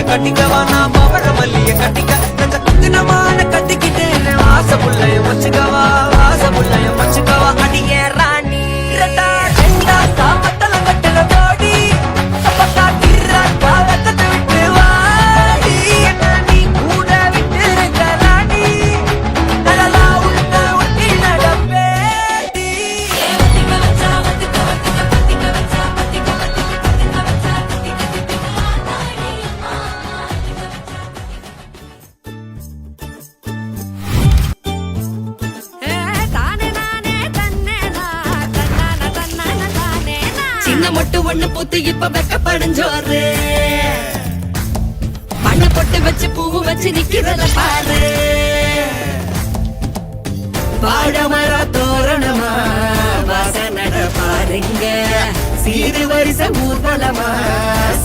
கட்டிக்கவா நான் பவழ மல்லிய கட்டிக்க நெஞ்ச குத்தினமான கட்டிக்கிட்டேன் ஆசை புள்ளைய வச்சுக்கவா ஆசை புள்ளைய வச்சுக்கவா அடியே ராணி இரட்டா ரெண்டா காமத்தல கட்டல போடி அப்பா கிராட்டா வெத்தத்தை விட்டு வாடி என்ன நீ கூட விட்டு இருக்க ராணி நலலா உள்ள ஒட்டி நடப்பேடி சின்ன மொட்டு ஒண்ணு பூத்து இப்ப வெக்கப்படைஞ்சோரு மண்ண பொட்டு வச்சு பூவு வச்சு நிக்கிறத பாரு பாடமர தோரணமா வாசனட பாருங்க சீரு வரிசை ஊர்வலமா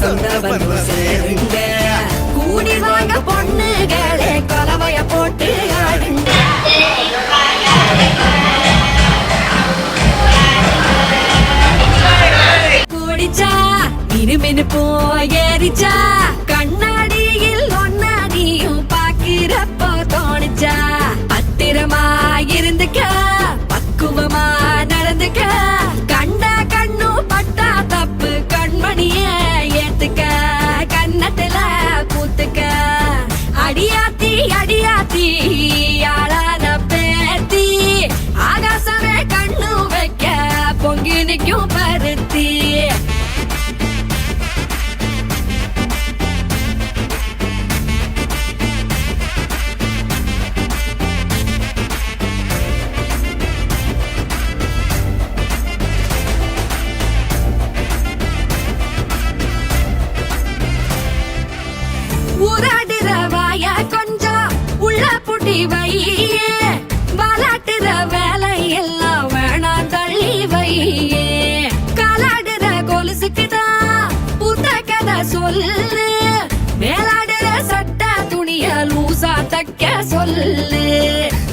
சொந்த பந்து சேருங்க கூடி வாங்க பொண்ணுகளே கொலவைய போட்டு ஆடுங்க கூடிச்சா மினுமினு போயரிச்சா கண்ணாடியில் ஒன்னாடியும் பாக்கிறப்போ தோணிச்சா பத்திரமா இருந்துக்க பக்குவமா நடந்துக்க கண்டா கண்ணு பட்டா தப்பு கண்மணிய ஏத்துக்க கண்ணத்துல பூத்துக்க அடியாத்தி அடியாத்தி ஆளான பேத்தி ஆகாசமே கண்ணு வைக்க பொங்கி நிற்கும் பருத்தி ஊராடுற வாய கொஞ்சம் உள்ள புட்டி வையே வாலாட்டுற வேலை எல்லாம் வேணாம் தள்ளி வையே காலாடுற கொலுசுக்குதான் புத்த கதை சொல்லு மேலாடுற சட்ட துணிய லூசா தைக்க சொல்லு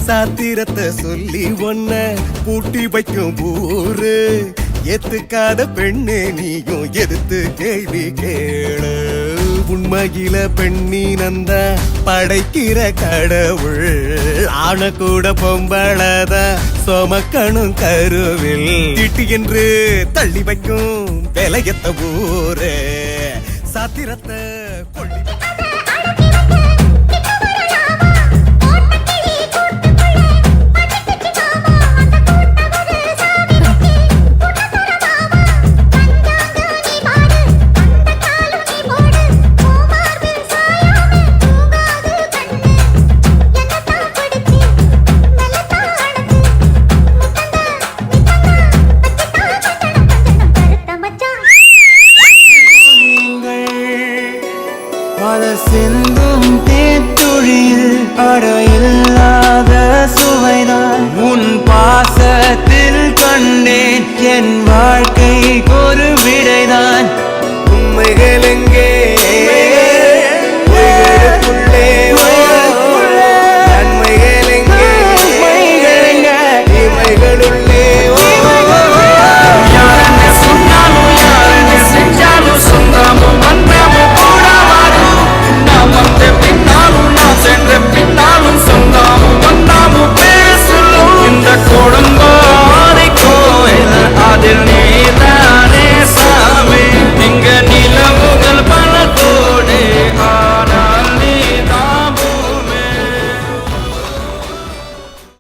சாத்திரத்தை சொல்லி ஒன்ன பூட்டி வைக்கும் ஊரு எத்துக்காத பெண்ணே நீயும் எதிர்த்து கேள்வி கேளு உண்மையில பெண்ணின் அந்த படைக்கிற கடவுள் ஆன கூட பொம்பளத சொமக்கணும் கருவில் திட்டி என்று தள்ளி வைக்கும் விலையத்த ஊரு சாத்திரத்தை கொள்ளி சிந்தும் தேத்துழியில் அடையில்லாத சுவைதான் உன் பாசத்தில் கண்டேன் என் வாழ்க்கை ஒரு